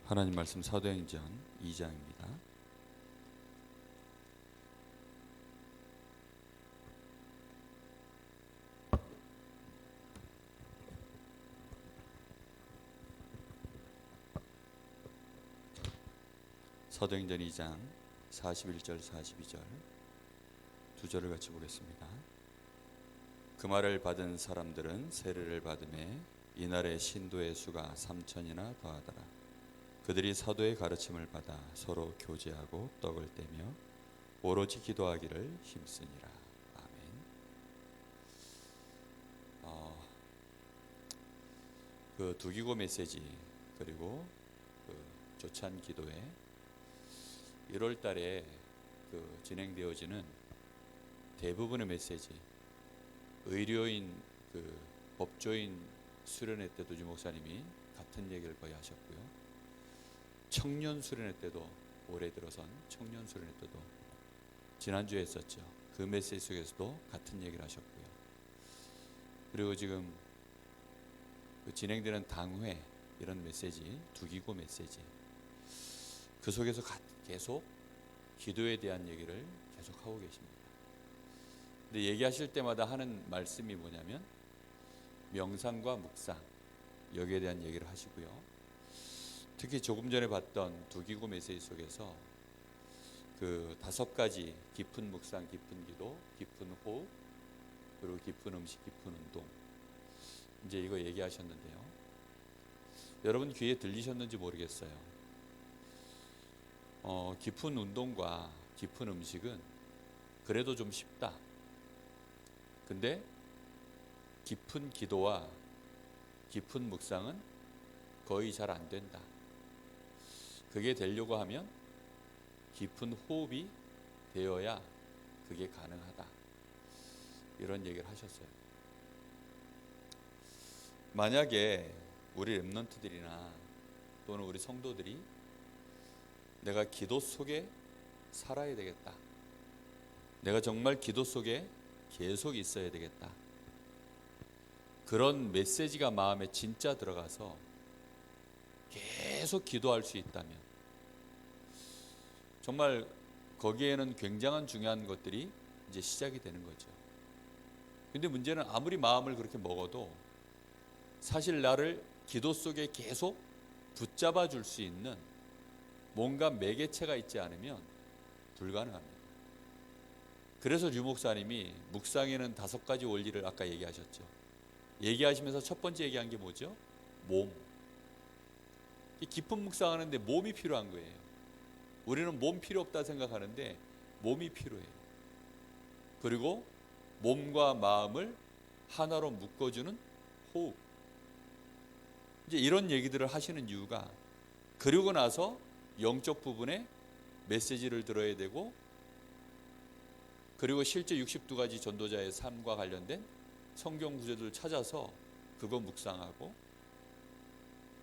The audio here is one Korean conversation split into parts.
하나님 말씀 사도행전 2장입니다. 사도행전 2장 41절 42절 두 절을 같이 보겠습니다. 그 말을 받은 사람들은 세례를 받음에 이날의 신도의 수가 3천이나 더하더라. 그들이 사도의 가르침을 받아 서로 교제하고 떡을 떼며 오로지 기도하기를 힘쓰니라. 아멘. 그 두기고 메시지 그리고 그 조찬 기도회 1월 달에 그 진행되어지는 대부분의 메시지, 의료인, 그 법조인 수련회 때도 주 목사님이 같은 얘기를 거의 하셨고요. 청년 수련회 때도 올해 들어선 청년 수련회 때도 지난주에 했었죠. 그 메시지 속에서도 같은 얘기를 하셨고요. 그리고 지금 그 진행되는 당회 이런 메시지, 두기고 메시지 그 속에서 계속 기도에 대한 얘기를 계속 하고 계십니다. 근데 얘기하실 때마다 하는 말씀이 뭐냐면 명상과 묵상 여기에 대한 얘기를 하시고요. 특히 조금 전에 봤던 두기고 메시지 속에서 그 5가지 깊은 묵상, 깊은 기도, 깊은 호흡, 그리고 깊은 음식, 깊은 운동 이제 이거 얘기하셨는데요. 여러분 귀에 들리셨는지 모르겠어요. 깊은 운동과 깊은 음식은 그래도 좀 쉽다. 근데 깊은 기도와 깊은 묵상은 거의 잘 안 된다. 그게 되려고 하면 깊은 호흡이 되어야 그게 가능하다. 이런 얘기를 하셨어요. 만약에 우리 렘넌트들이나 또는 우리 성도들이 내가 기도 속에 살아야 되겠다. 내가 정말 기도 속에 계속 있어야 되겠다. 그런 메시지가 마음에 진짜 들어가서 계속 기도할 수 있다면 정말 거기에는 굉장한 중요한 것들이 이제 시작이 되는 거죠. 근데 문제는 아무리 마음을 그렇게 먹어도 사실 나를 기도 속에 계속 붙잡아 줄 수 있는 뭔가 매개체가 있지 않으면 불가능합니다. 그래서 류 목사님이 묵상에는 5가지 원리를 아까 얘기하셨죠. 얘기하시면서 첫 번째 얘기한 게 뭐죠? 몸. 깊은 묵상하는데 몸이 필요한 거예요. 우리는 몸 필요 없다 생각하는데 몸이 필요해요. 그리고 몸과 마음을 하나로 묶어주는 호흡. 이제 이런 얘기들을 하시는 이유가 그러고 나서 영적 부분에 메시지를 들어야 되고 그리고 실제 62가지 전도자의 삶과 관련된 성경 구절들을 찾아서 그거 묵상하고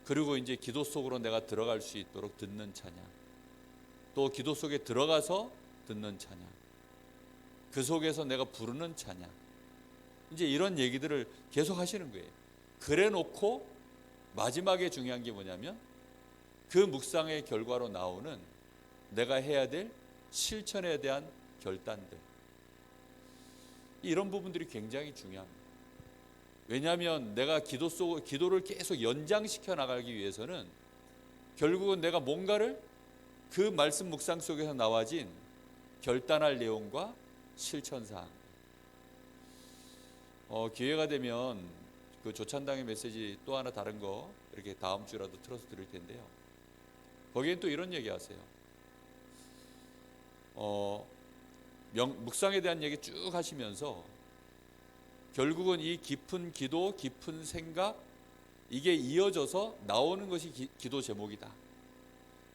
그리고 이제 기도 속으로 내가 들어갈 수 있도록 듣는 찬양, 또 기도 속에 들어가서 듣는 찬양, 그 속에서 내가 부르는 찬양, 이제 이런 얘기들을 계속 하시는 거예요. 그래 놓고 마지막에 중요한 게 뭐냐면 그 묵상의 결과로 나오는 내가 해야 될 실천에 대한 결단들, 이런 부분들이 굉장히 중요합니다. 왜냐하면 내가 기도를 계속 연장시켜 나가기 위해서는 결국은 내가 뭔가를 그 말씀 묵상 속에서 나와진 결단할 내용과 실천사항. 기회가 되면 그 조찬당의 메시지 또 하나 다른 거 이렇게 다음 주라도 틀어서 드릴 텐데요. 거기엔 또 이런 얘기 하세요. 묵상에 대한 얘기 쭉 하시면서 결국은 이 깊은 기도, 깊은 생각 이게 이어져서 나오는 것이 기도 제목이다.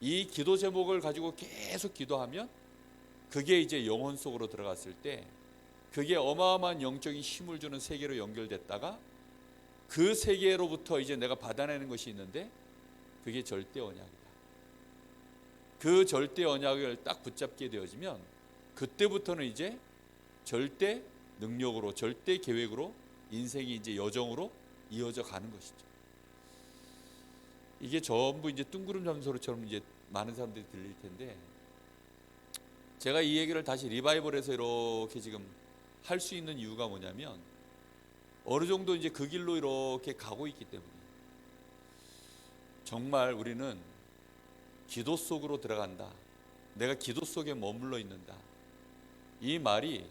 이 기도 제목을 가지고 계속 기도하면 그게 이제 영혼 속으로 들어갔을 때 그게 어마어마한 영적인 힘을 주는 세계로 연결됐다가 그 세계로부터 이제 내가 받아내는 것이 있는데 그게 절대 언약이다. 그 절대 언약을 딱 붙잡게 되어지면 그때부터는 이제 절대 능력으로, 절대 계획으로 인생이 이제 여정으로 이어져 가는 것이죠. 이게 전부 이제 뜬구름 잡는 소리처럼 이제 많은 사람들이 들릴 텐데, 제가 이 얘기를 다시 리바이벌해서 이렇게 지금 할 수 있는 이유가 뭐냐면, 어느 정도 이제 그 길로 이렇게 가고 있기 때문에, 정말 우리는 기도 속으로 들어간다, 내가 기도 속에 머물러 있는다, 이 말이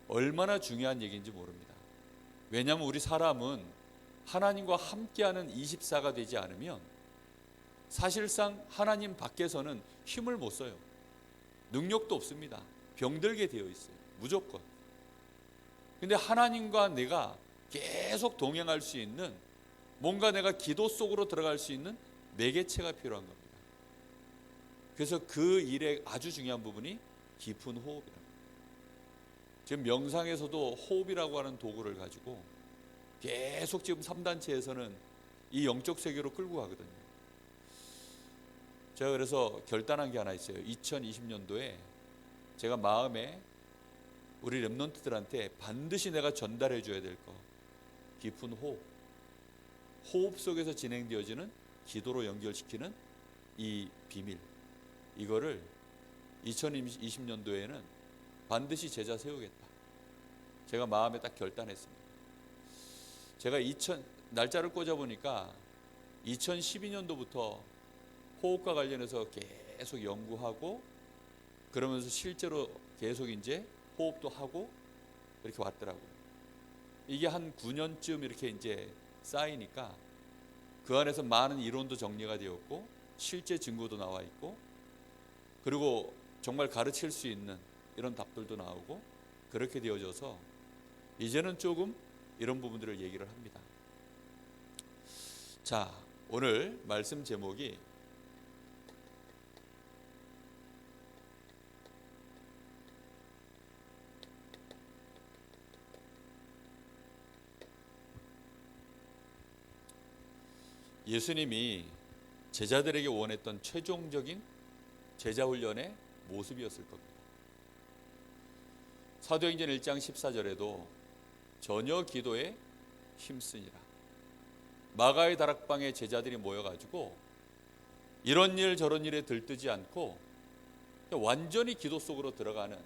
얼마나 중요한 얘기인지 모릅니다. 왜냐하면 우리 사람은 하나님과 함께하는 24가 되지 않으면 사실상 하나님 밖에서는 힘을 못 써요. 능력도 없습니다. 병들게 되어 있어요. 무조건. 근데 하나님과 내가 계속 동행할 수 있는, 뭔가 내가 기도 속으로 들어갈 수 있는 매개체가 필요한 겁니다. 그래서 그 일의 아주 중요한 부분이 깊은 호흡이랍니다. 지금 명상에서도 호흡이라고 하는 도구를 가지고 계속 지금 3단체에서는 이 영적 세계로 끌고 가거든요. 제가 그래서 결단한 게 하나 있어요. 2020년도에 제가 마음에 우리 렘넌트들한테 반드시 내가 전달해 줘야 될 거, 깊은 호흡, 호흡 속에서 진행되어지는 기도로 연결시키는 이 비밀, 이거를 2020년도에는 반드시 제자 세우겠다, 제가 마음에 딱 결단했습니다. 제가 날짜를 꽂아보니까 2012년도부터 호흡과 관련해서 계속 연구하고, 그러면서 실제로 계속 이제 호흡도 하고 이렇게 왔더라고요. 이게 한 9년쯤 이렇게 이제 쌓이니까 그 안에서 많은 이론도 정리가 되었고, 실제 증거도 나와 있고, 그리고 정말 가르칠 수 있는 이런 답들도 나오고, 그렇게 되어져서 이제는 조금 이런 부분들을 얘기를 합니다. 자, 오늘 말씀 제목이 예수님이 제자들에게 원했던 최종적인 제자훈련의 모습이었을 겁니다. 사도행전 1장 14절에도 전혀 기도에 힘쓰니라, 마가의 다락방에 제자들이 모여가지고 이런 일 저런 일에 들뜨지 않고 완전히 기도 속으로 들어가는,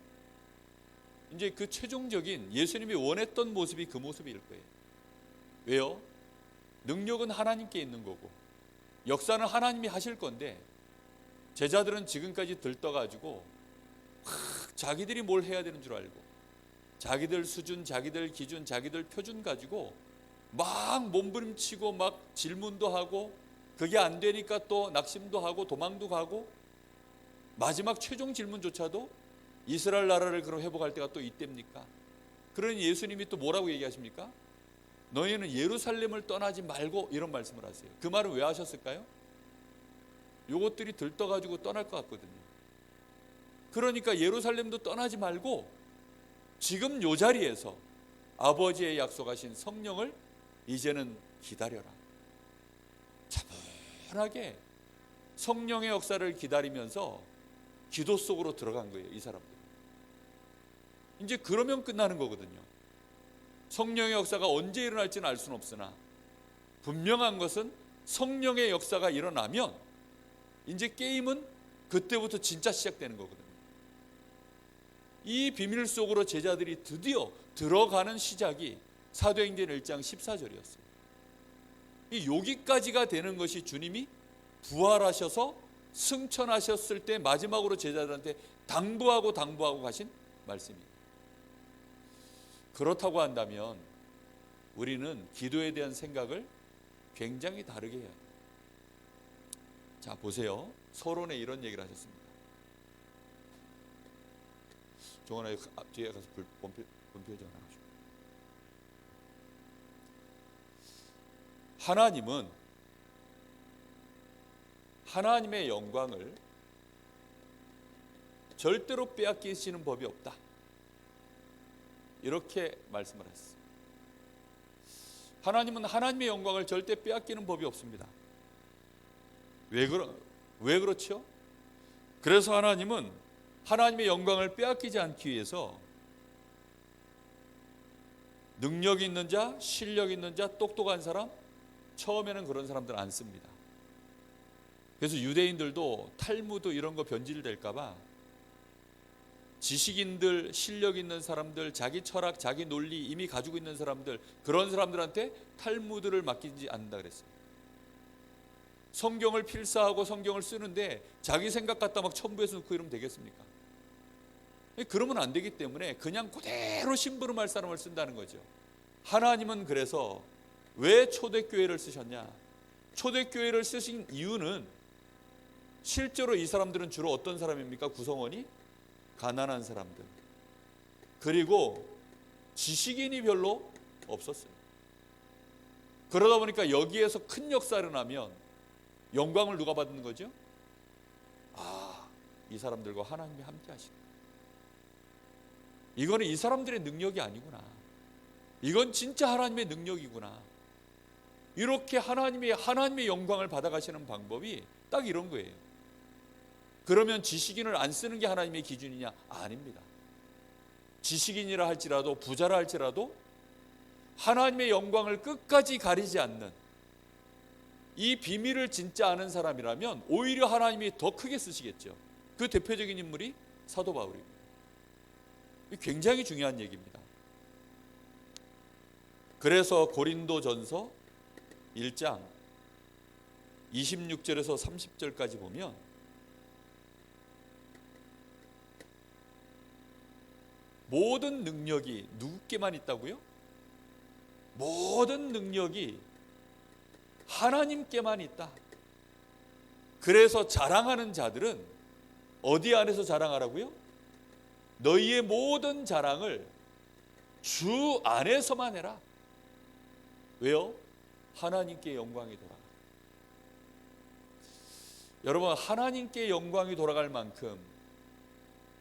이제 그 최종적인 예수님이 원했던 모습이 그 모습일 거예요. 왜요? 능력은 하나님께 있는 거고 역사는 하나님이 하실 건데, 제자들은 지금까지 들떠가지고 자기들이 뭘 해야 되는 줄 알고 자기들 수준, 자기들 기준, 자기들 표준 가지고 막 몸부림치고 막 질문도 하고, 그게 안 되니까 또 낙심도 하고 도망도 가고, 마지막 최종 질문조차도 이스라엘 나라를 그럼 회복할 때가 또 이때입니까? 그러니 예수님이 또 뭐라고 얘기하십니까? 너희는 예루살렘을 떠나지 말고, 이런 말씀을 하세요. 그 말은 왜 하셨을까요? 요것들이 들떠가지고 떠날 것 같거든요. 그러니까 예루살렘도 떠나지 말고 지금 요 자리에서 아버지의 약속하신 성령을 이제는 기다려라. 차분하게 성령의 역사를 기다리면서 기도 속으로 들어간 거예요, 이 사람들. 이제 그러면 끝나는 거거든요. 성령의 역사가 언제 일어날지는 알 수는 없으나 분명한 것은 성령의 역사가 일어나면 이제 게임은 그때부터 진짜 시작되는 거거든요. 이 비밀 속으로 제자들이 드디어 들어가는 시작이 사도행전 1장 14절이었어요. 이 여기까지가 되는 것이 주님이 부활하셔서 승천하셨을 때 마지막으로 제자들한테 당부하고 가신 말씀입니다. 그렇다고 한다면 우리는 기도에 대한 생각을 굉장히 다르게 해야 돼요. 자, 보세요. 서론에 이런 얘기를 하셨습니다. 종원아, 뒤에 가서 본표 전화하시고. 하나님은 하나님의 영광을 절대로 빼앗기시는 법이 없다, 이렇게 말씀을 했습니다. 하나님은 하나님의 영광을 절대 빼앗기는 법이 없습니다. 왜 그렇죠? 그래서 하나님은 하나님의 영광을 빼앗기지 않기 위해서 능력 있는 자, 실력 있는 자, 똑똑한 사람, 처음에는 그런 사람들 안 씁니다. 그래서 유대인들도 탈무드 이런 거 변질될까 봐 지식인들, 실력 있는 사람들, 자기 철학, 자기 논리 이미 가지고 있는 사람들, 그런 사람들한테 탈무드를 맡기지 않는다 그랬어요. 성경을 필사하고 성경을 쓰는데 자기 생각 갖다 막 첨부해서 넣고 이러면 되겠습니까? 그러면 안 되기 때문에 그냥 그대로 심부름할 사람을 쓴다는 거죠. 하나님은 그래서 왜 초대교회를 쓰셨냐? 초대교회를 쓰신 이유는 실제로 이 사람들은 주로 어떤 사람입니까? 구성원이 가난한 사람들, 그리고 지식인이 별로 없었어요. 그러다 보니까 여기에서 큰 역사를 하면 영광을 누가 받는 거죠? 이 사람들과 하나님이 함께 하시는, 이거는 이 사람들의 능력이 아니구나, 이건 진짜 하나님의 능력이구나, 이렇게 하나님의 영광을 받아가시는 방법이 딱 이런 거예요. 그러면 지식인을 안 쓰는 게 하나님의 기준이냐? 아닙니다. 지식인이라 할지라도 부자라 할지라도 하나님의 영광을 끝까지 가리지 않는 이 비밀을 진짜 아는 사람이라면 오히려 하나님이 더 크게 쓰시겠죠. 그 대표적인 인물이 사도 바울입니다. 굉장히 중요한 얘기입니다. 그래서 고린도전서 1장 26절에서 30절까지 보면 모든 능력이 누구께만 있다고요? 모든 능력이 하나님께만 있다. 그래서 자랑하는 자들은 어디 안에서 자랑하라고요? 너희의 모든 자랑을 주 안에서만 해라. 왜요? 하나님께 영광이 돌아가. 여러분, 하나님께 영광이 돌아갈 만큼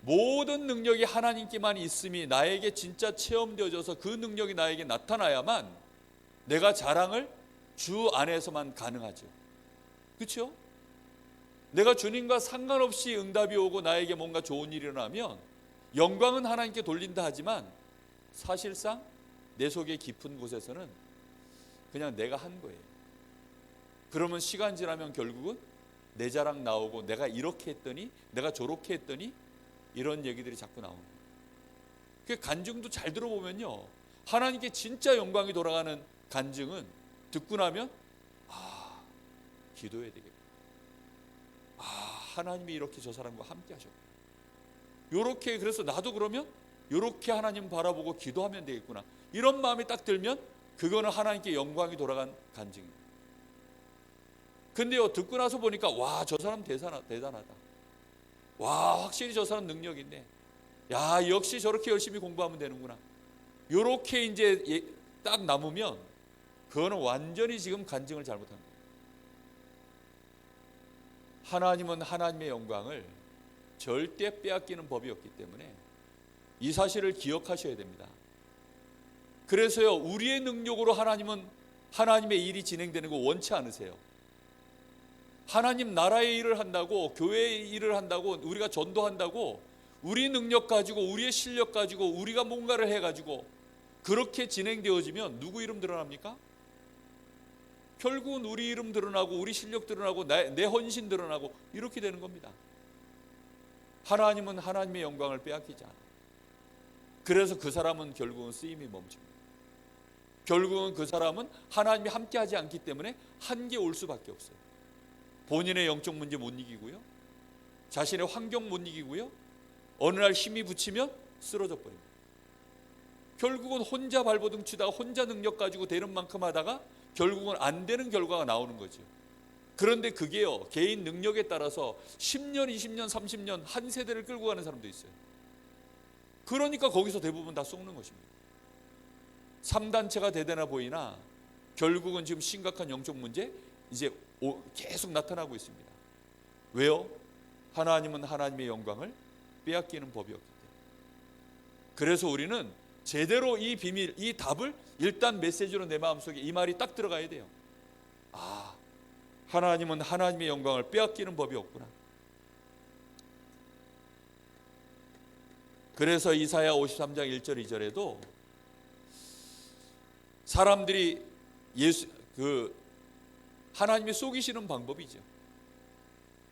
모든 능력이 하나님께만 있음이 나에게 진짜 체험되어져서 그 능력이 나에게 나타나야만 내가 자랑을 주 안에서만 가능하죠. 그렇죠? 내가 주님과 상관없이 응답이 오고 나에게 뭔가 좋은 일이 일어나면 영광은 하나님께 돌린다 하지만 사실상 내 속의 깊은 곳에서는 그냥 내가 한 거예요. 그러면 시간 지나면 결국은 내 자랑 나오고 내가 이렇게 했더니 내가 저렇게 했더니 이런 얘기들이 자꾸 나옵니다. 그 간증도 잘 들어보면요, 하나님께 진짜 영광이 돌아가는 간증은 듣고 나면 기도해야 되겠구나, 하나님이 이렇게 저 사람과 함께 하셨구나, 요렇게, 그래서 나도 그러면 요렇게 하나님 바라보고 기도하면 되겠구나, 이런 마음이 딱 들면 그거는 하나님께 영광이 돌아간 간증입니다. 근데요, 듣고 나서 보니까 와, 저 사람 대단하다, 와, 확실히 저 사람 능력 있네, 야, 역시 저렇게 열심히 공부하면 되는구나, 요렇게 이제 딱 남으면 그거는 완전히 지금 간증을 잘못한 거예요. 하나님은 하나님의 영광을 절대 빼앗기는 법이 없기 때문에 이 사실을 기억하셔야 됩니다. 그래서요, 우리의 능력으로 하나님의 일이 진행되는 거 원치 않으세요. 하나님 나라의 일을 한다고, 교회의 일을 한다고, 우리가 전도한다고 우리 능력 가지고, 우리의 실력 가지고, 우리가 뭔가를 해가지고 그렇게 진행되어지면 누구 이름 드러납니까? 결국은 우리 이름 드러나고, 우리 실력 드러나고, 내 헌신 드러나고, 이렇게 되는 겁니다. 하나님은 하나님의 영광을 빼앗기지 않아요. 그래서 그 사람은 결국은 쓰임이 멈춥니다. 결국은 그 사람은 하나님이 함께하지 않기 때문에 한계 올 수밖에 없어요. 본인의 영적 문제 못 이기고요, 자신의 환경 못 이기고요, 어느 날 힘이 붙이면 쓰러져 버립니다. 결국은 혼자 발버둥 치다가 혼자 능력 가지고 되는 만큼 하다가 결국은 안 되는 결과가 나오는 거죠. 그런데 그게요, 개인 능력에 따라서 10년, 20년, 30년 한 세대를 끌고 가는 사람도 있어요. 그러니까 거기서 대부분 다 속는 것입니다. 3단체가 대대나 보이나 결국은 지금 심각한 영적 문제 이제 계속 나타나고 있습니다. 왜요? 하나님은 하나님의 영광을 빼앗기는 법이 없기 때문에. 그래서 우리는 제대로 이 비밀, 이 답을 일단 메시지로 내 마음속에 이 말이 딱 들어가야 돼요. 하나님은 하나님의 영광을 빼앗기는 법이 없구나. 그래서 이사야 53장 1절 2절에도 사람들이 하나님이 속이시는 방법이죠.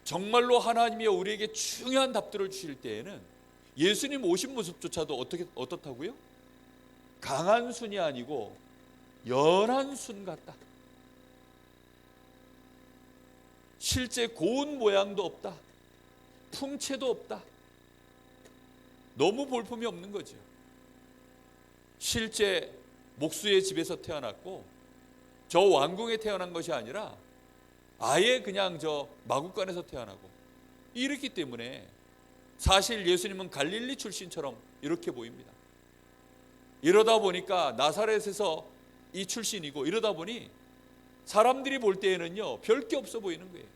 정말로 하나님이 우리에게 중요한 답들을 주실 때에는 예수님 오신 모습조차도 어떻다고요? 강한 순이 아니고 연한 순 같다. 실제 고운 모양도 없다. 풍채도 없다. 너무 볼품이 없는 거죠. 실제 목수의 집에서 태어났고 저 왕궁에 태어난 것이 아니라 아예 그냥 저 마구간에서 태어나고 이렇기 때문에 사실 예수님은 갈릴리 출신처럼 이렇게 보입니다. 이러다 보니까 나사렛에서 이 출신이고 이러다 보니 사람들이 볼 때에는요 별 게 없어 보이는 거예요.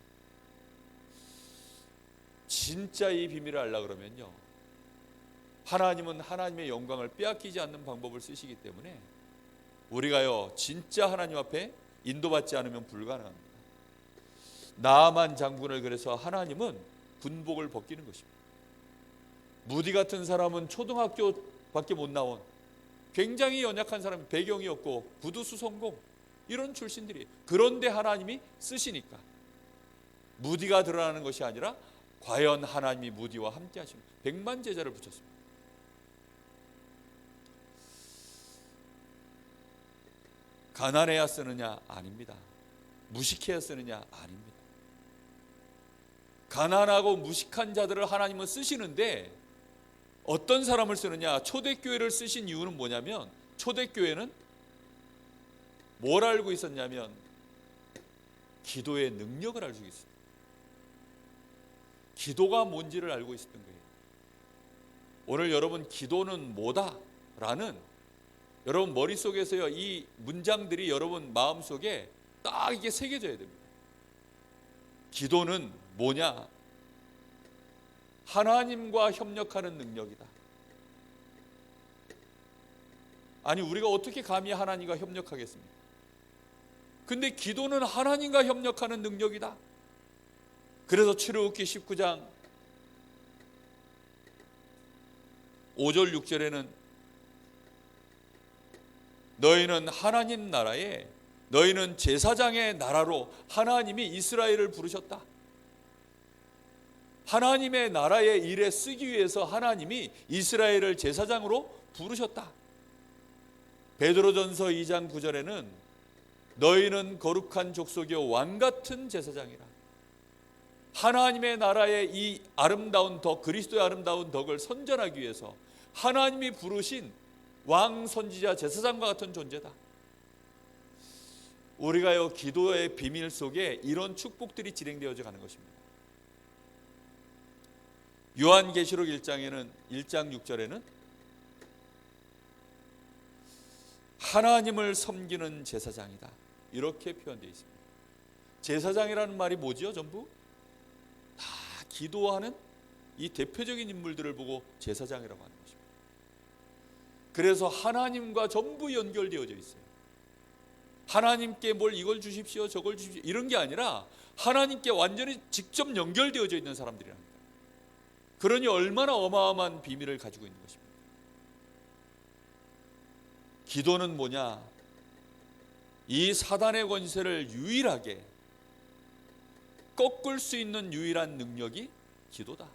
진짜 이 비밀을 알려고 그러면요, 하나님은 하나님의 영광을 빼앗기지 않는 방법을 쓰시기 때문에 우리가요 진짜 하나님 앞에 인도받지 않으면 불가능합니다. 나아만 장군을 그래서 하나님은 군복을 벗기는 것입니다. 무디 같은 사람은 초등학교밖에 못 나온 굉장히 연약한 사람, 배경이 없고 구두수 성공 이런 출신들이, 그런데 하나님이 쓰시니까 무디가 드러나는 것이 아니라 과연 하나님이 무디와 함께 하시는 100만 제자를 붙였습니다. 가난해야 쓰느냐? 아닙니다. 무식해야 쓰느냐? 아닙니다. 가난하고 무식한 자들을 하나님은 쓰시는데 어떤 사람을 쓰느냐? 초대교회를 쓰신 이유는 뭐냐면, 초대교회는 뭘 알고 있었냐면 기도의 능력을 알고 있습니다. 기도가 뭔지를 알고 있었던 거예요. 오늘 여러분 기도는 뭐다? 라는 여러분 머릿속에서요 이 문장들이 여러분 마음속에 딱 이게 새겨져야 됩니다. 기도는 뭐냐? 하나님과 협력하는 능력이다. 아니 우리가 어떻게 감히 하나님과 협력하겠습니까? 근데 기도는 하나님과 협력하는 능력이다. 그래서 출애굽기 19장 5절 6절에는 너희는 하나님 나라에, 너희는 제사장의 나라로 하나님이 이스라엘을 부르셨다. 하나님의 나라의 일에 쓰기 위해서 하나님이 이스라엘을 제사장으로 부르셨다. 베드로전서 2장 9절에는 너희는 거룩한 족속이요 왕같은 제사장이라. 하나님의 나라의 이 아름다운 덕, 그리스도의 아름다운 덕을 선전하기 위해서 하나님이 부르신 왕, 선지자, 제사장과 같은 존재다. 우리가요 기도의 비밀 속에 이런 축복들이 진행되어져 가는 것입니다. 요한계시록 1장 6절에는 하나님을 섬기는 제사장이다, 이렇게 표현되어 있습니다. 제사장이라는 말이 뭐지요? 전부 다 기도하는 이 대표적인 인물들을 보고 제사장이라고 하는 것입니다. 그래서 하나님과 전부 연결되어져 있어요. 하나님께 뭘 이걸 주십시오 저걸 주십시오 이런 게 아니라 하나님께 완전히 직접 연결되어져 있는 사람들이랍니다. 그러니 얼마나 어마어마한 비밀을 가지고 있는 것입니다. 기도는 뭐냐? 이 사단의 권세를 유일하게 꺾을 수 있는 유일한 능력이 기도다.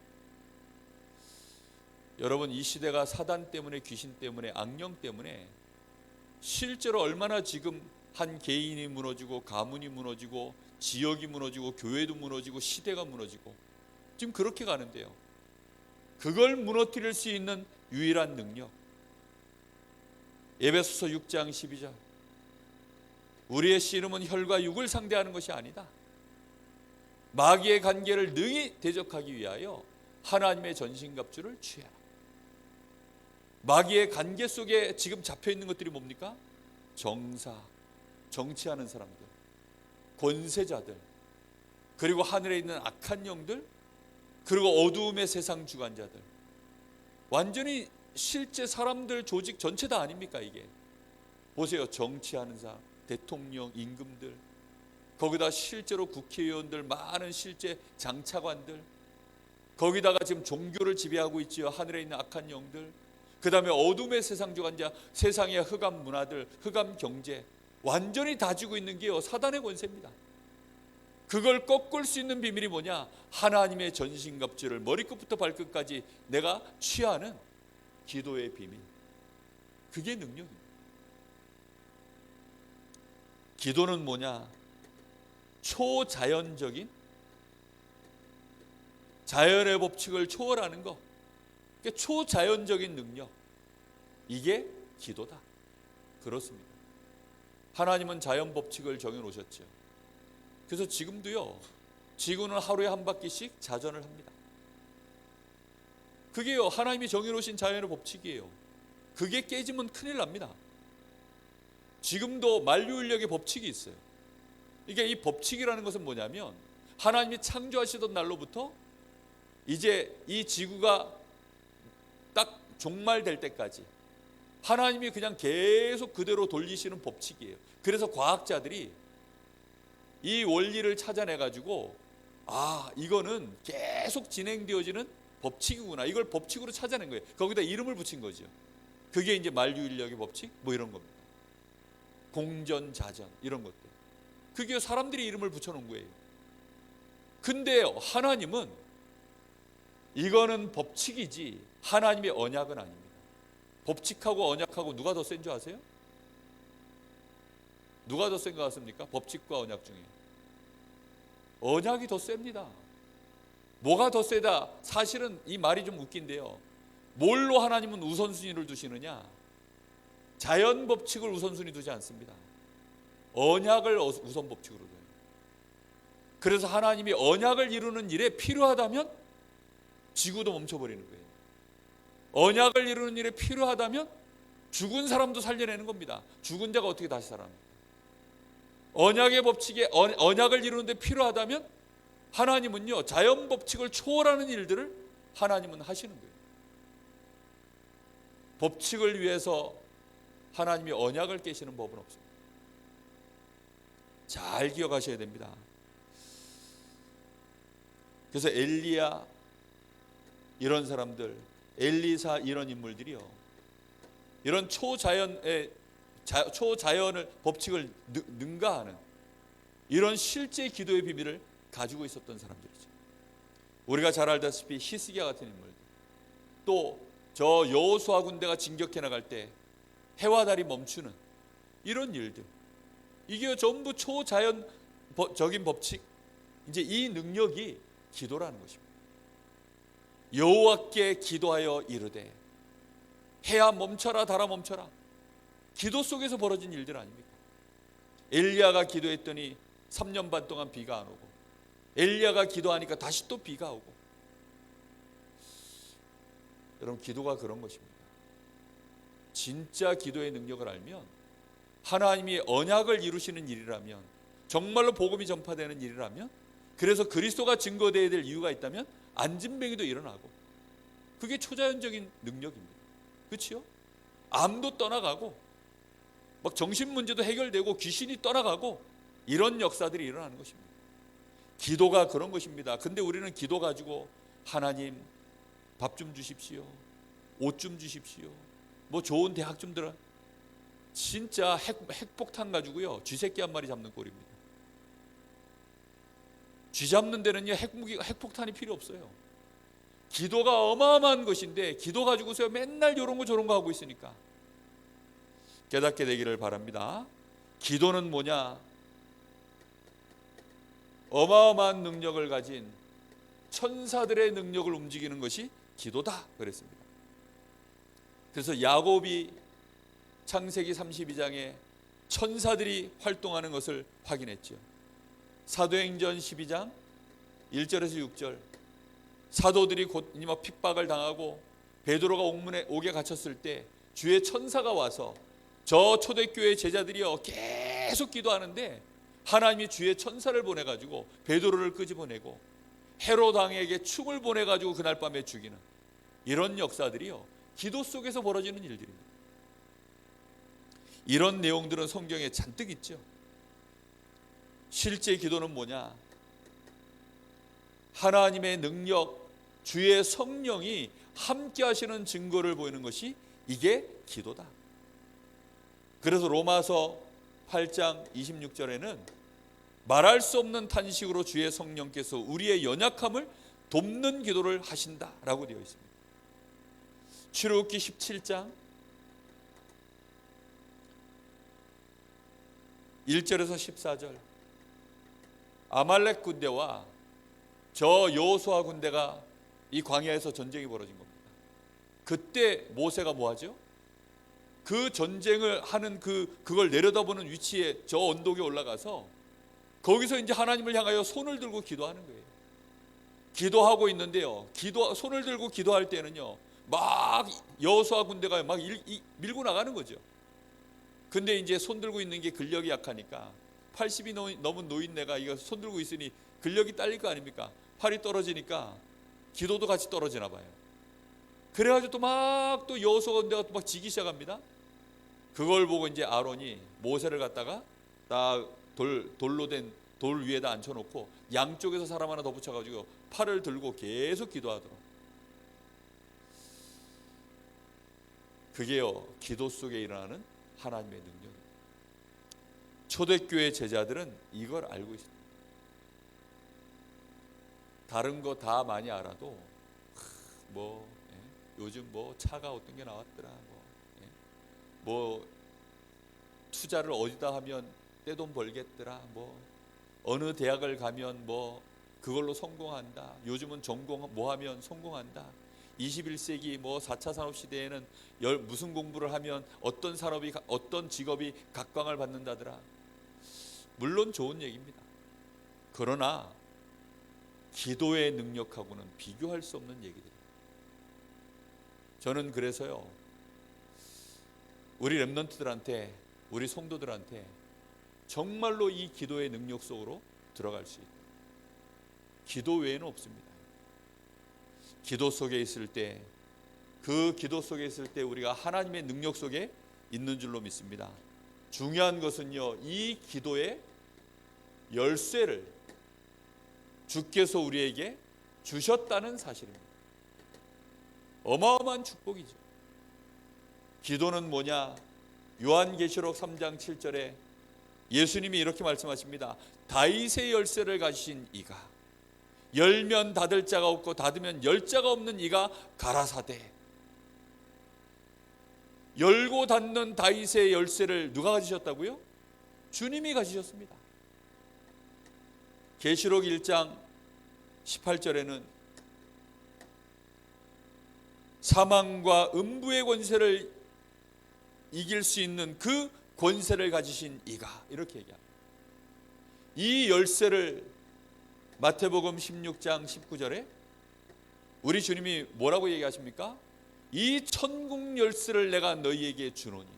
여러분 이 시대가 사단 때문에, 귀신 때문에, 악령 때문에 실제로 얼마나 지금 한 개인이 무너지고 가문이 무너지고 지역이 무너지고 교회도 무너지고 시대가 무너지고 지금 그렇게 가는데요, 그걸 무너뜨릴 수 있는 유일한 능력, 에베소서 6장 12절 우리의 씨름은 혈과 육을 상대하는 것이 아니다. 마귀의 관계를 능히 대적하기 위하여 하나님의 전신갑주를 취해라. 마귀의 관계 속에 지금 잡혀있는 것들이 뭡니까? 정사, 정치하는 사람들, 권세자들, 그리고 하늘에 있는 악한 영들, 그리고 어두움의 세상 주관자들, 완전히 실제 사람들 조직 전체 다 아닙니까? 이게 보세요. 정치하는 사람, 대통령, 임금들, 거기다 실제로 국회의원들, 많은 실제 장차관들, 거기다가 지금 종교를 지배하고 있지요. 하늘에 있는 악한 영들, 그 다음에 어둠의 세상 주관자, 세상의 흑암 문화들, 흑암 경제, 완전히 다지고 있는 게요 사단의 권세입니다. 그걸 꺾을 수 있는 비밀이 뭐냐? 하나님의 전신갑주를 머리끝부터 발끝까지 내가 취하는 기도의 비밀. 그게 능력입니다. 기도는 뭐냐? 초자연적인, 자연의 법칙을 초월하는 거. 그러니까 초자연적인 능력. 이게 기도다. 그렇습니다. 하나님은 자연 법칙을 정해 놓으셨죠. 그래서 지금도요, 지구는 하루에 한 바퀴씩 자전을 합니다. 그게요, 하나님이 정해 놓으신 자연의 법칙이에요. 그게 깨지면 큰일 납니다. 지금도 만류인력의 법칙이 있어요. 이게 이 법칙이라는 것은 뭐냐면, 하나님이 창조하시던 날로부터 이제 이 지구가 딱 종말될 때까지 하나님이 그냥 계속 그대로 돌리시는 법칙이에요. 그래서 과학자들이 이 원리를 찾아내 가지고, 아, 이거는 계속 진행되어지는 법칙이구나, 이걸 법칙으로 찾아낸 거예요. 거기다 이름을 붙인 거죠. 그게 이제 만류인력의 법칙, 뭐 이런 겁니다. 공전자전 이런 것들. 그게 사람들이 이름을 붙여놓은 거예요. 근데 하나님은 이거는 법칙이지 하나님의 언약은 아닙니다. 법칙하고 언약하고 누가 더 센 줄 아세요? 누가 더 센 것 같습니까? 법칙과 언약 중에 언약이 더 셉니다. 뭐가 더 세다? 사실은 이 말이 좀 웃긴데요, 뭘로 하나님은 우선순위를 두시느냐? 자연 법칙을 우선순위 두지 않습니다. 언약을 우선 법칙으로 둬요. 그래서 하나님이 언약을 이루는 일에 필요하다면 지구도 멈춰버리는 거예요. 언약을 이루는 일에 필요하다면 죽은 사람도 살려내는 겁니다. 죽은 자가 어떻게 다시 살아납니까? 언약의 법칙에 언약을 이루는 데 필요하다면 하나님은요, 자연 법칙을 초월하는 일들을 하나님은 하시는 거예요. 법칙을 위해서 하나님이 언약을 깨시는 법은 없습니다. 잘 기억하셔야 됩니다. 그래서 엘리야 이런 사람들, 엘리사 이런 인물들이요, 이런 초자연을 법칙을 능가하는 이런 실제 기도의 비밀을 가지고 있었던 사람들이죠. 우리가 잘 알다시피 히스기야 같은 인물들, 또 저 여호수아 군대가 진격해 나갈 때 해와 달이 멈추는 이런 일들, 이게 전부 초자연적인 법칙, 이제 이 능력이 기도라는 것입니다. 여호와께 기도하여 이르되 해야 멈춰라 달아 멈춰라. 기도 속에서 벌어진 일들 아닙니까? 엘리야가 기도했더니 3년 반 동안 비가 안 오고, 엘리야가 기도하니까 다시 또 비가 오고. 여러분, 기도가 그런 것입니다. 진짜 기도의 능력을 알면, 하나님이 언약을 이루시는 일이라면, 정말로 복음이 전파되는 일이라면, 그래서 그리스도가 증거되어야 될 이유가 있다면 안진뱅이도 일어나고, 그게 초자연적인 능력입니다. 그렇죠? 암도 떠나가고 막 정신 문제도 해결되고 귀신이 떠나가고 이런 역사들이 일어나는 것입니다. 기도가 그런 것입니다. 근데 우리는 기도 가지고 하나님 밥 좀 주십시오, 옷 좀 주십시오, 뭐 좋은 대학 좀 들어, 진짜 핵폭탄 가지고요 쥐새끼 한 마리 잡는 꼴입니다. 쥐 잡는 데는요 핵폭탄이 필요 없어요. 기도가 어마어마한 것인데 기도 가지고서 맨날 이런 거 저런 거 하고 있으니까 깨닫게 되기를 바랍니다. 기도는 뭐냐? 어마어마한 능력을 가진 천사들의 능력을 움직이는 것이 기도다 그랬습니다. 그래서 야곱이 창세기 32장에 천사들이 활동하는 것을 확인했죠. 사도행전 12장 1절에서 6절, 사도들이 곧 핍박을 당하고 베드로가 옥에 갇혔을 때 주의 천사가 와서, 저 초대교회 제자들이요 계속 기도하는데 하나님이 주의 천사를 보내가지고 베드로를 끄집어내고 헤롯 왕에게 충을 보내가지고 그날 밤에 죽이는 이런 역사들이요 기도 속에서 벌어지는 일들입니다. 이런 내용들은 성경에 잔뜩 있죠. 실제 기도는 뭐냐? 하나님의 능력, 주의 성령이 함께 하시는 증거를 보이는 것이 이게 기도다. 그래서 로마서 8장 26절에는 말할 수 없는 탄식으로 주의 성령께서 우리의 연약함을 돕는 기도를 하신다라고 되어 있습니다. 출애굽기 17장 1절에서 14절, 아말렉 군대와 저 여호수아 군대가 이 광야에서 전쟁이 벌어진 겁니다. 그때 모세가 뭐하죠? 그 전쟁을 하는 그걸 내려다보는 위치에 저 언덕에 올라가서 거기서 이제 하나님을 향하여 손을 들고 기도하는 거예요. 기도하고 있는데요, 손을 들고 기도할 때는요, 막 여호수아 군대가 막 밀고 나가는 거죠. 근데 이제 손 들고 있는 게 근력이 약하니까 80이 넘은 노인네가 이거 손 들고 있으니 근력이 딸릴 거 아닙니까? 팔이 떨어지니까 기도도 같이 떨어지나 봐요. 그래가지고 또 여호수아 군대가 또 막 지기 시작합니다. 그걸 보고 이제 아론이 모세를 갖다가 딱 돌로 된 돌 위에다 앉혀놓고 양쪽에서 사람 하나 더 붙여가지고 팔을 들고 계속 기도하더라. 그게요, 기도 속에 일어나는 하나님의 능력입니다. 초대교회 제자들은 이걸 알고 있습니다. 다른 거 다 많이 알아도 요즘 차가 어떤 게 나왔더라, 투자를 어디다 하면 떼돈 벌겠더라, 어느 대학을 가면 그걸로 성공한다, 요즘은 전공 하면 성공한다, 21세기 4차 산업시대에는 무슨 공부를 하면 어떤 직업이 각광을 받는다더라. 물론 좋은 얘기입니다. 그러나 기도의 능력하고는 비교할 수 없는 얘기들입니다. 저는 그래서요, 우리 렘넌트들한테, 우리 성도들한테 정말로 이 기도의 능력 속으로 들어갈 수 있다. 기도 외에는 없습니다. 기도 속에 있을 때, 그 기도 속에 있을 때 우리가 하나님의 능력 속에 있는 줄로 믿습니다. 중요한 것은요, 이 기도의 열쇠를 주께서 우리에게 주셨다는 사실입니다. 어마어마한 축복이죠. 기도는 뭐냐? 요한계시록 3장 7절에 예수님이 이렇게 말씀하십니다. 다윗의 열쇠를 가지신 이가, 열면 닫을 자가 없고 닫으면 열 자가 없는 이가 가라사대. 열고 닫는 다윗의 열쇠를 누가 가지셨다고요? 주님이 가지셨습니다. 계시록 1장 18절에는 사망과 음부의 권세를 이길 수 있는 그 권세를 가지신 이가, 이렇게 얘기합니다. 이 열쇠를 마태복음 16장 19절에 우리 주님이 뭐라고 얘기하십니까? 이 천국 열쇠를 내가 너희에게 주노니.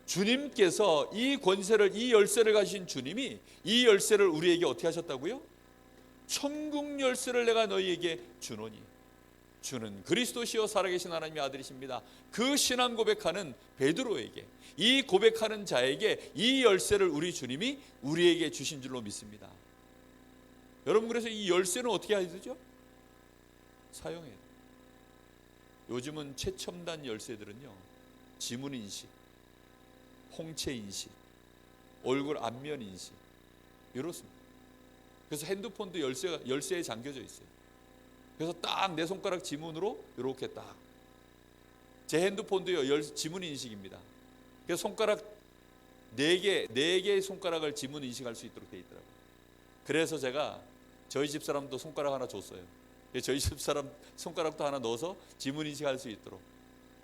주님께서 이 권세를, 이 열쇠를 가신 주님이 이 열쇠를 우리에게 어떻게 하셨다고요? 천국 열쇠를 내가 너희에게 주노니. 주는 그리스도시요 살아계신 하나님의 아들이십니다. 그 신앙 고백하는 베드로에게, 이 고백하는 자에게 이 열쇠를 우리 주님이 우리에게 주신 줄로 믿습니다. 여러분, 그래서 이 열쇠는 어떻게 해야 되죠? 사용해야 돼요. 요즘은 최첨단 열쇠들은요, 지문 인식, 홍채 인식, 얼굴 안면 인식, 이렇습니다. 그래서 핸드폰도 열쇠에 잠겨져 있어요. 그래서 딱 내 손가락 지문으로 이렇게 딱, 제 핸드폰도요 지문 인식입니다. 그래서 손가락 4개의 손가락을 지문 인식할 수 있도록 되어 있더라고요. 그래서 제가 저희 집사람도 손가락 하나 줬어요. 저희 집사람 손가락도 하나 넣어서 지문 인식할 수 있도록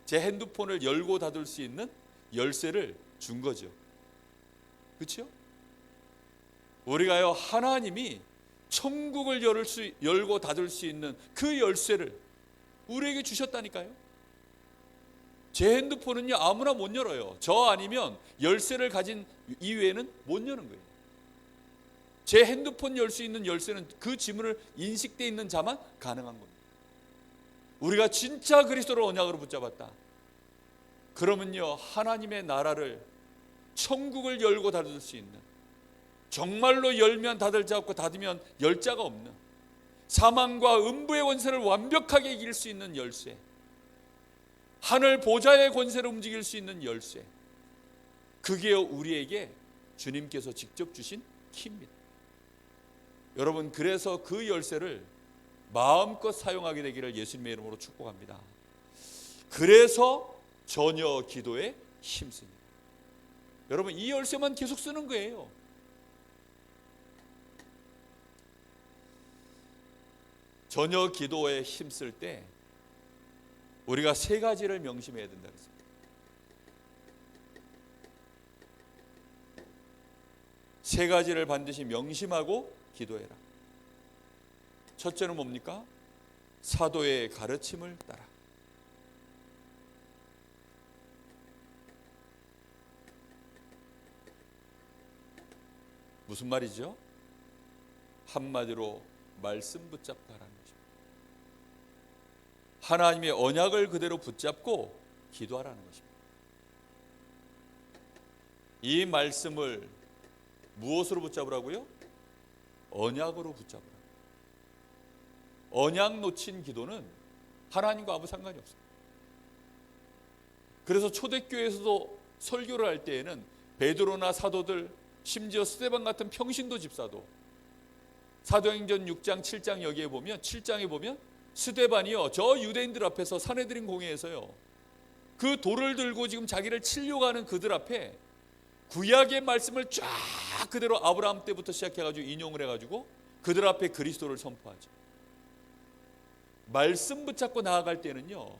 제 핸드폰을 열고 닫을 수 있는 열쇠를 준 거죠. 그렇죠? 우리가요, 하나님이 천국을 열고 닫을 수 있는 그 열쇠를 우리에게 주셨다니까요. 제 핸드폰은요, 아무나 못 열어요. 저 아니면 열쇠를 가진 이외에는 못 여는 거예요. 제 핸드폰 열 수 있는 열쇠는 그 지문을 인식되어 있는 자만 가능한 겁니다. 우리가 진짜 그리스도를 언약으로 붙잡았다. 그러면요, 하나님의 나라를, 천국을 열고 닫을 수 있는, 정말로 열면 닫을 자 없고 닫으면 열 자가 없는, 사망과 음부의 권세를 완벽하게 이길 수 있는 열쇠, 하늘 보좌의 권세를 움직일 수 있는 열쇠, 그게 우리에게 주님께서 직접 주신 키입니다. 여러분, 그래서 그 열쇠를 마음껏 사용하게 되기를 예수님의 이름으로 축복합니다. 그래서 전혀 기도에 힘씁니다. 여러분, 이 열쇠만 계속 쓰는 거예요. 전혀 기도에 힘쓸 때 우리가 세 가지를 명심해야 된다 그랬습니다. 세 가지를 반드시 명심하고 기도해라. 첫째는 뭡니까? 사도의 가르침을 따라. 무슨 말이죠? 한마디로 말씀 붙잡다라는 것입니다. 하나님의 언약을 그대로 붙잡고 기도하라는 것입니다. 이 말씀을 무엇으로 붙잡으라고요? 언약으로 붙잡으라. 언약 놓친 기도는 하나님과 아무 상관이 없습니다. 그래서 초대교회에서도 설교를 할 때에는 베드로나 사도들, 심지어 스데반 같은 평신도 집사도 사도행전 6장 7장 여기에 보면 7장에 보면 스데반이요, 저 유대인들 앞에서 산헤드린 공회에서요, 그 돌을 들고 지금 자기를 치려고 하는 그들 앞에 구약의 말씀을 쫙 그대로 아브라함 때부터 시작해가지고 인용을 해가지고 그들 앞에 그리스도를 선포하죠. 말씀 붙잡고 나아갈 때는요,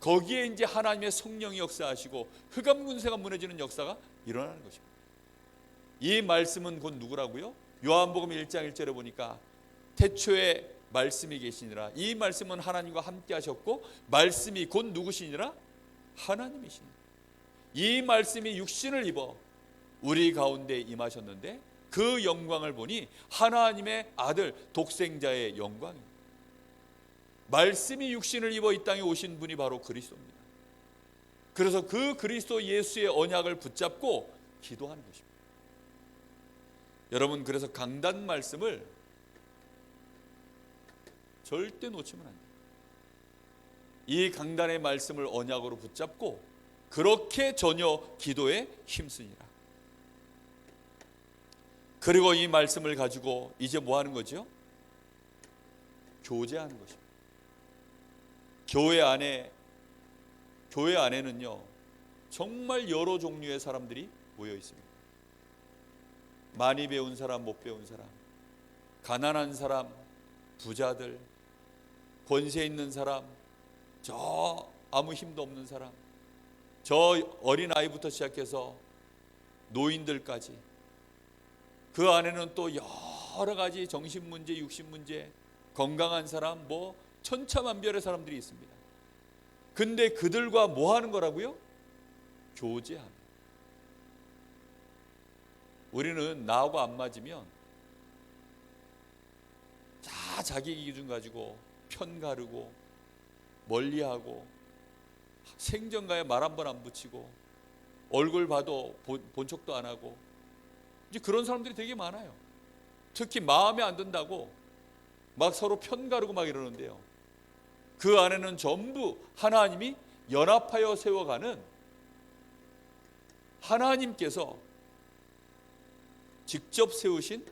거기에 이제 하나님의 성령이 역사하시고 흑암 군세가 무너지는 역사가 일어나는 것입니다. 이 말씀은 곧 누구라고요? 요한복음 1장 1절에 보니까 태초에 말씀이 계시니라. 이 말씀은 하나님과 함께 하셨고 말씀이 곧 누구시니라? 하나님이시니라. 이 말씀이 육신을 입어 우리 가운데 임하셨는데 그 영광을 보니 하나님의 아들 독생자의 영광입니다. 말씀이 육신을 입어 이 땅에 오신 분이 바로 그리스도입니다. 그래서 그 그리스도 예수의 언약을 붙잡고 기도하는 것입니다. 여러분, 그래서 강단 말씀을 절대 놓치면 안 돼요. 이 강단의 말씀을 언약으로 붙잡고 그렇게 전혀 기도에 힘쓰니라. 그리고 이 말씀을 가지고 이제 뭐 하는 거죠? 교제하는 것입니다. 교회 안에는요, 정말 여러 종류의 사람들이 모여 있습니다. 많이 배운 사람, 못 배운 사람, 가난한 사람, 부자들, 권세 있는 사람, 저 아무 힘도 없는 사람, 저 어린아이부터 시작해서 노인들까지, 그 안에는 또 여러 가지 정신문제, 육신문제, 건강한 사람, 뭐 천차만별의 사람들이 있습니다. 근데 그들과 뭐 하는 거라고요? 교제합니다. 우리는 나하고 안 맞으면 다 자기 기준 가지고 편 가르고 멀리하고 생전가에 말 한 번 안 붙이고 얼굴 봐도 본 척도 안 하고, 이제 그런 사람들이 되게 많아요. 특히 마음에 안 든다고 막 서로 편 가르고 막 이러는데요, 그 안에는 전부 하나님이 연합하여 세워가는, 하나님께서 직접 세우신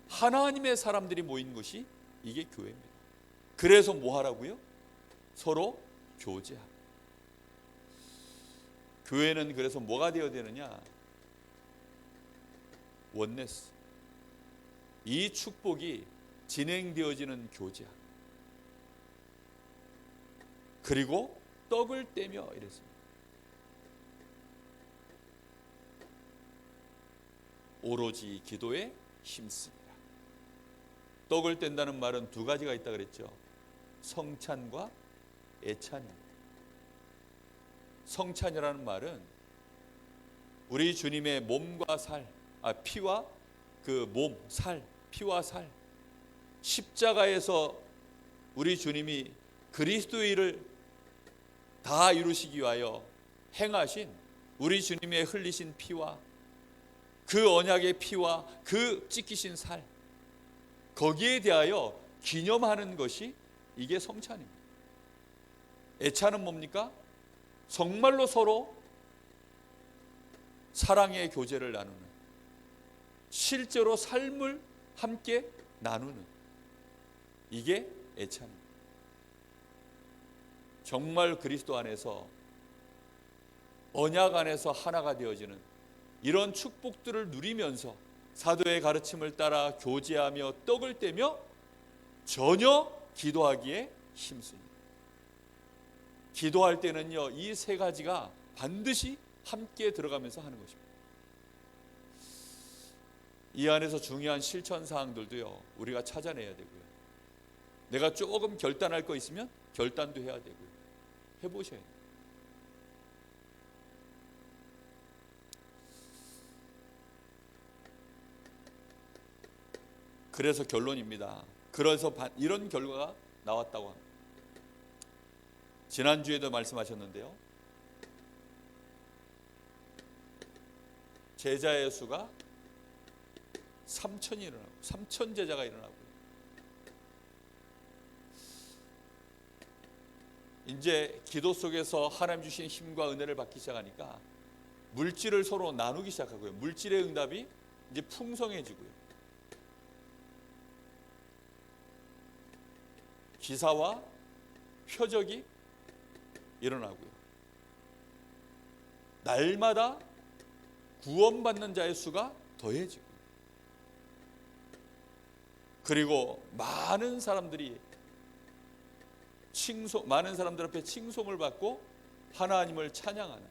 하나님의 사람들이 모인 것이 이게 교회입니다. 그래서 뭐 하라고요? 서로 교제하라. 교회는 그래서 뭐가 되어야 되느냐? 원네스. 이 축복이 진행되어지는 교제야. 그리고 떡을 떼며 이랬습니다. 오로지 기도에 힘씁니다. 떡을 뗀다는 말은 두 가지가 있다 그랬죠. 성찬과 애찬입니다. 성찬이라는 말은 우리 주님의 몸과 살, 피와 그 몸, 살, 피와 살, 십자가에서 우리 주님이 그리스도의 일을 다 이루시기 위하여 행하신 우리 주님의 흘리신 피와 그 언약의 피와 그 찢기신 살, 거기에 대하여 기념하는 것이 이게 성찬입니다. 애찬은 뭡니까? 정말로 서로 사랑의 교제를 나누는, 실제로 삶을 함께 나누는, 이게 애찬입니다. 정말 그리스도 안에서, 언약 안에서 하나가 되어지는 이런 축복들을 누리면서 사도의 가르침을 따라 교제하며 떡을 떼며 전혀 기도하기에 힘씁니다. 기도할 때는요, 이 세 가지가 반드시 함께 들어가면서 하는 것입니다. 이 안에서 중요한 실천 사항들도요, 우리가 찾아내야 되고요. 내가 조금 결단할 거 있으면 결단도 해야 되고요. 해보셔야 돼요. 그래서 결론입니다. 그래서 이런 결과가 나왔다고 합니다. 지난주에도 말씀하셨는데요, 제자의 수가 3,000이 일어나고 3,000 제자가 일어나고, 이제 기도 속에서 하나님 주신 힘과 은혜를 받기 시작하니까 물질을 서로 나누기 시작하고요. 물질의 응답이 이제 풍성해지고요. 기사와 표적이 일어나고요. 날마다 구원받는 자의 수가 더해지고요. 그리고 많은 사람들 앞에 칭송을 받고 하나님을 찬양하는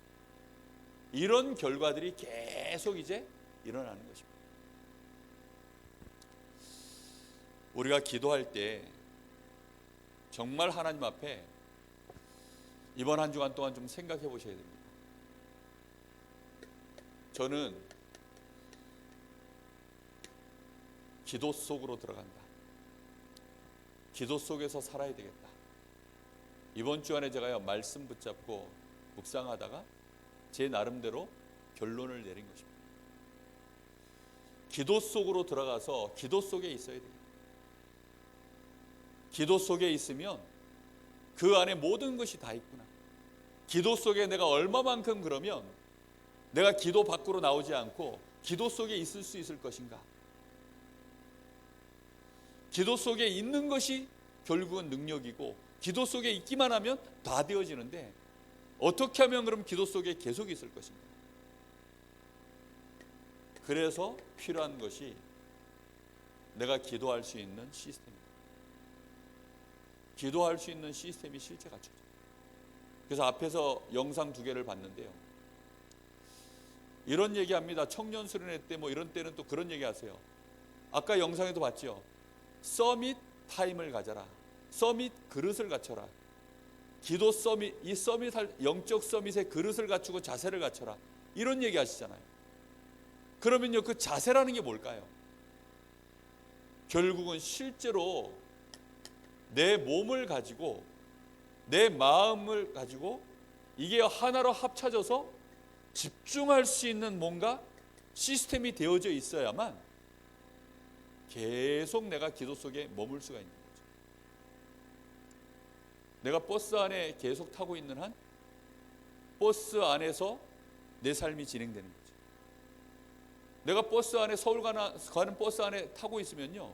이런 결과들이 계속 이제 일어나는 것입니다. 우리가 기도할 때 정말 하나님 앞에 이번 한 주간 동안 좀 생각해 보셔야 됩니다. 저는 기도 속으로 들어간다. 기도 속에서 살아야 되겠다. 이번 주안에 제가 말씀 붙잡고 묵상하다가 제 나름대로 결론을 내린 것입니다. 기도 속으로 들어가서 기도 속에 있어야 돼요. 기도 속에 있으면 그 안에 모든 것이 다 있구나. 기도 속에 내가 얼마만큼 그러면 내가 기도 밖으로 나오지 않고 기도 속에 있을 수 있을 것인가. 기도 속에 있는 것이 결국은 능력이고, 기도 속에 있기만 하면 다 되어지는데 어떻게 하면 그럼 기도 속에 계속 있을 것인가. 그래서 필요한 것이 내가 기도할 수 있는 시스템입니다. 기도할 수 있는 시스템이 실제 갖춰져요. 그래서 앞에서 영상 2개를 봤는데요, 이런 얘기합니다. 청년 수련회 때 뭐 이런 때는 또 그런 얘기 하세요. 아까 영상에도 봤죠. 서밋 타임을 가져라. 서밋 그릇을 갖춰라. 기도 서밋, 이 서밋, 영적 서밋의 그릇을 갖추고 자세를 갖춰라. 이런 얘기 하시잖아요. 그러면요, 그 자세라는 게 뭘까요? 결국은 실제로 내 몸을 가지고 내 마음을 가지고 이게 하나로 합쳐져서 집중할 수 있는 뭔가 시스템이 되어져 있어야만 계속 내가 기도 속에 머물 수가 있는 거죠. 내가 버스 안에 계속 타고 있는 한 버스 안에서 내 삶이 진행되는 거죠. 내가 버스 안에 서울 가는 버스 안에 타고 있으면요,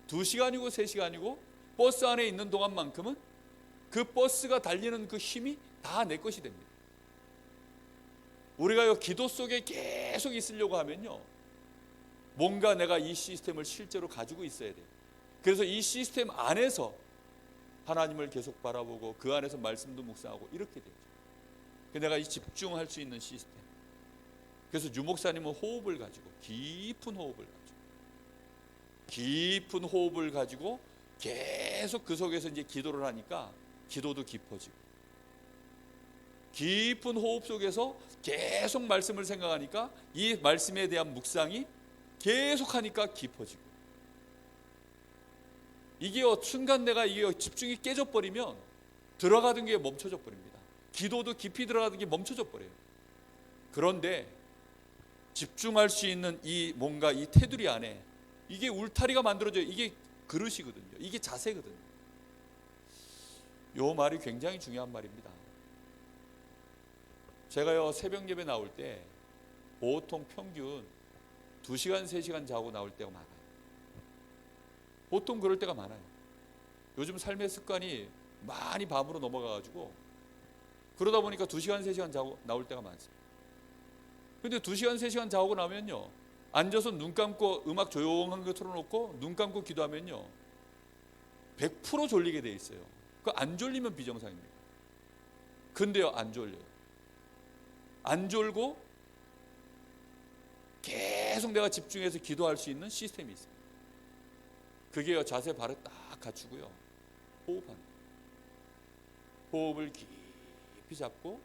2시간이고 3시간이고 버스 안에 있는 동안만큼은 그 버스가 달리는 그 힘이 다 내 것이 됩니다. 우리가 기도 속에 계속 있으려고 하면요, 뭔가 내가 이 시스템을 실제로 가지고 있어야 돼요. 그래서 이 시스템 안에서 하나님을 계속 바라보고 그 안에서 말씀도 묵상하고 이렇게 되죠. 내가 이 집중할 수 있는 시스템. 그래서 유 목사님은 호흡을 가지고, 깊은 호흡을 가지고 계속 그 속에서 이제 기도를 하니까 기도도 깊어지고, 깊은 호흡 속에서 계속 말씀을 생각하니까 이 말씀에 대한 묵상이 계속 하니까 깊어지고, 이게 순간 내가 이게 집중이 깨져버리면 들어가던 게 멈춰져 버립니다. 기도도 깊이 들어가던 게 멈춰져 버려요. 그런데 집중할 수 있는 이 뭔가 이 테두리 안에 이게 울타리가 만들어져요. 이게 그릇이거든요. 이게 자세거든요. 이 말이 굉장히 중요한 말입니다. 제가요, 새벽 예배 나올 때 보통 평균 2시간 3시간 자고 나올 때가 많아요. 보통 그럴 때가 많아요. 요즘 삶의 습관이 많이 밤으로 넘어가가지고 그러다 보니까 2시간 3시간 자고 나올 때가 많습니다. 근데 2시간 3시간 자고 나면요, 앉아서 눈 감고 음악 조용한 거 틀어놓고 눈 감고 기도하면요 100% 졸리게 돼 있어요. 그 안 졸리면 비정상입니다. 근데요, 안 졸려요. 안 졸고 계속 내가 집중해서 기도할 수 있는 시스템이 있어요. 그게요, 자세 바로 딱 갖추고요, 호흡하는, 호흡을 깊이 잡고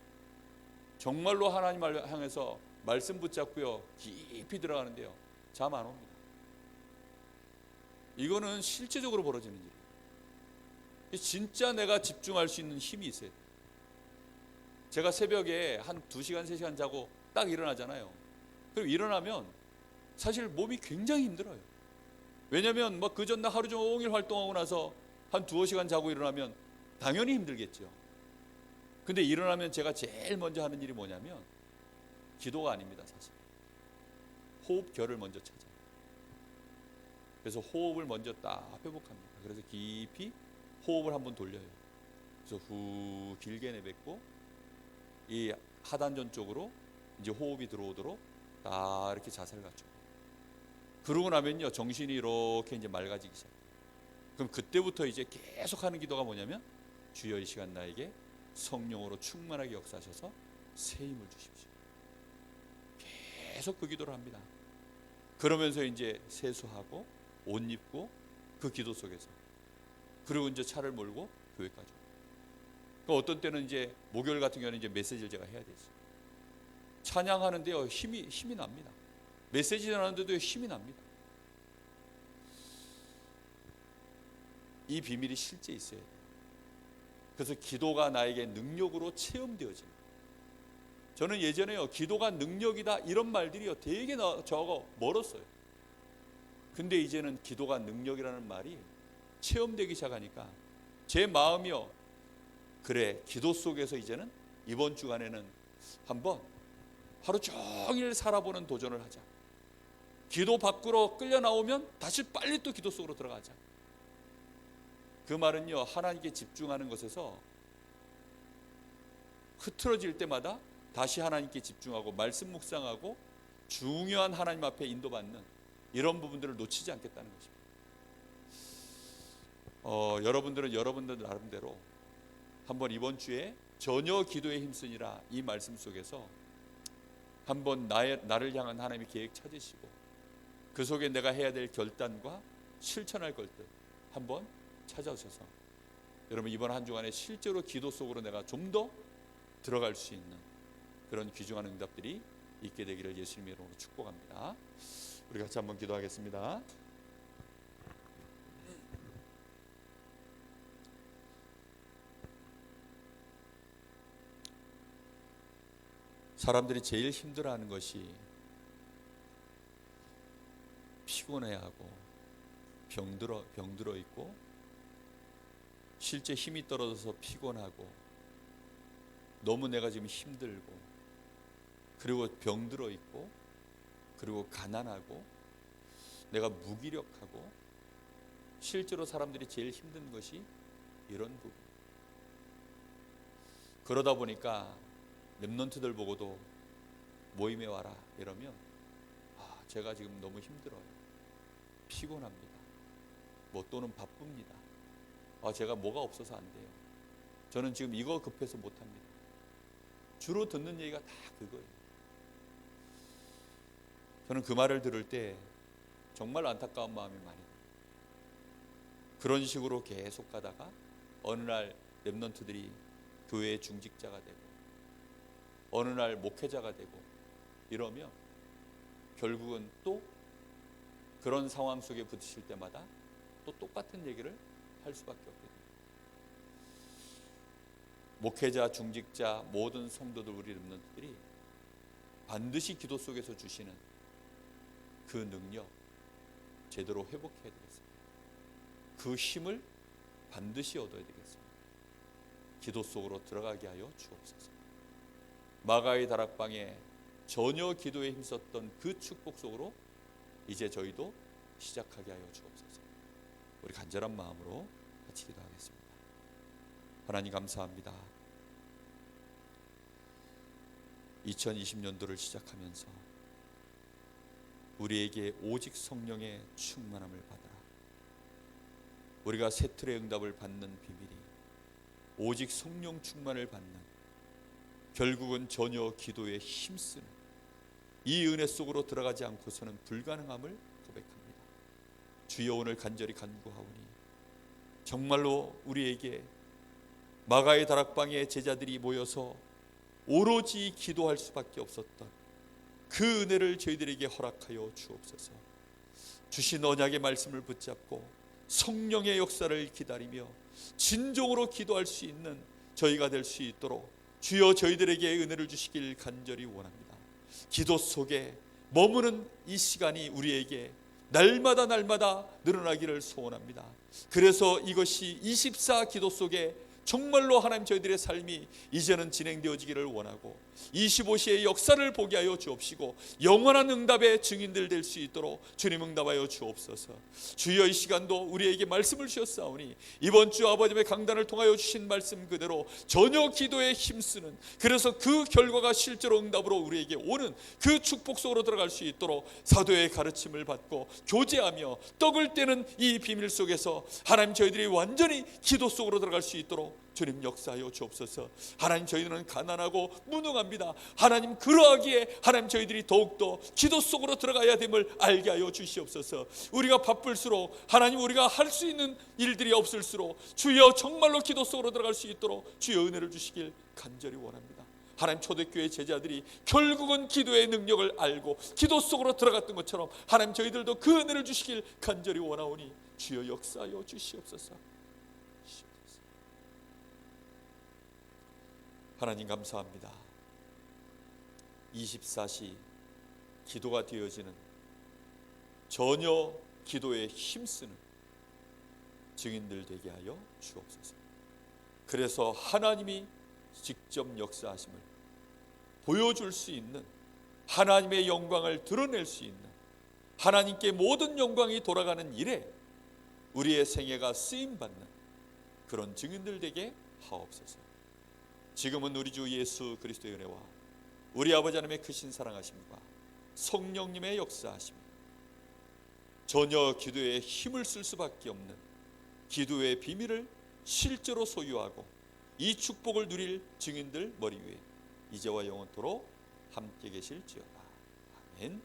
정말로 하나님을 향해서 말씀 붙잡고요, 깊이 들어가는데요, 잠 안 옵니다. 이거는 실제적으로 벌어지는 일이에요. 진짜 내가 집중할 수 있는 힘이 있어야 돼요. 제가 새벽에 한 2시간 3시간 자고 딱 일어나잖아요. 그럼 일어나면 사실 몸이 굉장히 힘들어요. 왜냐하면 뭐 그 전날 하루 종일 활동하고 나서 한 2-5시간 자고 일어나면 당연히 힘들겠죠. 근데 일어나면 제가 제일 먼저 하는 일이 뭐냐면 기도가 아닙니다. 사실 호흡결을 먼저 찾아요. 그래서 호흡을 먼저 딱 회복합니다. 그래서 깊이 호흡을 한번 돌려요. 그래서 후 길게 내뱉고 이 하단전 쪽으로 이제 호흡이 들어오도록 딱 이렇게 자세를 갖춰요. 그러고 나면요, 정신이 이렇게 이제 맑아지기 시작해요. 그럼 그때부터 이제 계속 하는 기도가 뭐냐면, 주여 이 시간 나에게 성령으로 충만하게 역사하셔서 새 힘을 주십시오. 계속 그 기도를 합니다. 그러면서 이제 세수하고 옷 입고 그 기도 속에서, 그리고 이제 차를 몰고 교회까지 와요. 그러니까 어떤 때는 이제 목요일 같은 경우는 이제 메시지를 제가 해야 됐어요. 찬양하는데요, 힘이 납니다. 메시지 전하는데도 힘이 납니다. 이 비밀이 실제 있어야 돼요. 그래서 기도가 나에게 능력으로 체험되어집니다. 저는 예전에요, 기도가 능력이다 이런 말들이요 되게 저하고 멀었어요. 근데 이제는 기도가 능력이라는 말이 체험되기 시작하니까 제 마음이요, 그래, 기도 속에서 이제는 이번 주간에는 한번 하루 종일 살아보는 도전을 하자. 기도 밖으로 끌려 나오면 다시 빨리 또 기도 속으로 들어가자. 그 말은요, 하나님께 집중하는 것에서 흐트러질 때마다 다시 하나님께 집중하고 말씀 묵상하고 중요한 하나님 앞에 인도받는 이런 부분들을 놓치지 않겠다는 것입니다. 여러분들은 여러분들 나름대로 한번 이번 주에 전혀 기도에 힘쓰니라 이 말씀 속에서 한번 나를 향한 하나님의 계획 찾으시고 그 속에 내가 해야 될 결단과 실천할 것들 한번 찾아오셔서 여러분 이번 한 주간에 실제로 기도 속으로 내가 좀 더 들어갈 수 있는 그런 귀중한 응답들이 있게 되기를 예수님의 이름으로 축복합니다. 우리 같이 한번 기도하겠습니다. 사람들이 제일 힘들어하는 것이 피곤해하고 병들어 있고 실제 힘이 떨어져서 피곤하고 너무 내가 지금 힘들고 그리고 병들어 있고 그리고 가난하고 내가 무기력하고 실제로 사람들이 제일 힘든 것이 이런 부분. 그러다 보니까 렘넌트들 보고도 모임에 와라 이러면 제가 지금 너무 힘들어요. 피곤합니다. 뭐 또는 바쁩니다. 제가 뭐가 없어서 안 돼요. 저는 지금 이거 급해서 못합니다. 주로 듣는 얘기가 다 그거예요. 저는 그 말을 들을 때 정말 안타까운 마음이 많이 들어요. 그런 식으로 계속 가다가 어느 날 렘넌트들이 교회의 중직자가 되고 어느 날 목회자가 되고 이러면 결국은 또 그런 상황 속에 부딪힐 때마다 또 똑같은 얘기를 할 수밖에 없게 됩니다. 목회자, 중직자, 모든 성도들, 우리 렘넌트들이 반드시 기도 속에서 주시는 그 능력 제대로 회복해야 되겠습니다. 그 힘을 반드시 얻어야 되겠습니다. 기도 속으로 들어가게 하여 주옵소서. 마가의 다락방에 전혀 기도에 힘썼던 그 축복 속으로 이제 저희도 시작하게 하여 주옵소서. 우리 간절한 마음으로 같이 기도하겠습니다. 하나님 감사합니다. 2020년도를 시작하면서 우리에게 오직 성령의 충만함을 받아라. 우리가 새 틀의 응답을 받는 비밀이 오직 성령 충만을 받는, 결국은 전혀 기도에 힘쓰는 이 은혜 속으로 들어가지 않고서는 불가능함을 고백합니다. 주여, 오늘 간절히 간구하오니 정말로 우리에게 마가의 다락방에 제자들이 모여서 오로지 기도할 수밖에 없었던 그 은혜를 저희들에게 허락하여 주옵소서. 주신 언약의 말씀을 붙잡고 성령의 역사를 기다리며 진정으로 기도할 수 있는 저희가 될 수 있도록 주여 저희들에게 은혜를 주시길 간절히 원합니다. 기도 속에 머무는 이 시간이 우리에게 날마다 늘어나기를 소원합니다. 그래서 이것이 24 기도 속에 정말로 하나님 저희들의 삶이 이제는 진행되어지기를 원하고 25시의 역사를 보게 하여 주옵시고 영원한 응답의 증인들 될 수 있도록 주님 응답하여 주옵소서. 주여, 이 시간도 우리에게 말씀을 주셨사오니 이번 주 아버지의 강단을 통하여 주신 말씀 그대로 전혀 기도에 힘쓰는, 그래서 그 결과가 실제로 응답으로 우리에게 오는 그 축복 속으로 들어갈 수 있도록 사도의 가르침을 받고 교제하며 떡을 떼는 이 비밀 속에서 하나님 저희들이 완전히 기도 속으로 들어갈 수 있도록 주님 역사하여 주옵소서. 하나님, 저희들은 가난하고 무능합니다. 하나님, 그러하기에 하나님 저희들이 더욱더 기도 속으로 들어가야 됨을 알게 하여 주시옵소서. 우리가 바쁠수록 하나님, 우리가 할 수 있는 일들이 없을수록 주여 정말로 기도 속으로 들어갈 수 있도록 주여 은혜를 주시길 간절히 원합니다. 하나님, 초대교회 제자들이 결국은 기도의 능력을 알고 기도 속으로 들어갔던 것처럼 하나님 저희들도 그 은혜를 주시길 간절히 원하오니 주여 역사하여 주시옵소서. 하나님 감사합니다. 24시 기도가 되어지는, 전혀 기도에 힘쓰는 증인들 되게 하여 주옵소서. 그래서 하나님이 직접 역사하심을 보여줄 수 있는, 하나님의 영광을 드러낼 수 있는, 하나님께 모든 영광이 돌아가는 일에 우리의 생애가 쓰임받는 그런 증인들 되게 하옵소서. 지금은 우리 주 예수 그리스도의 은혜와 우리 아버지 하나님의 크신 사랑하심과 성령님의 역사하심, 전혀 기도에 힘을 쓸 수밖에 없는 기도의 비밀을 실제로 소유하고 이 축복을 누릴 증인들 머리 위에 이제와 영원토록 함께 계실지어다. 아멘.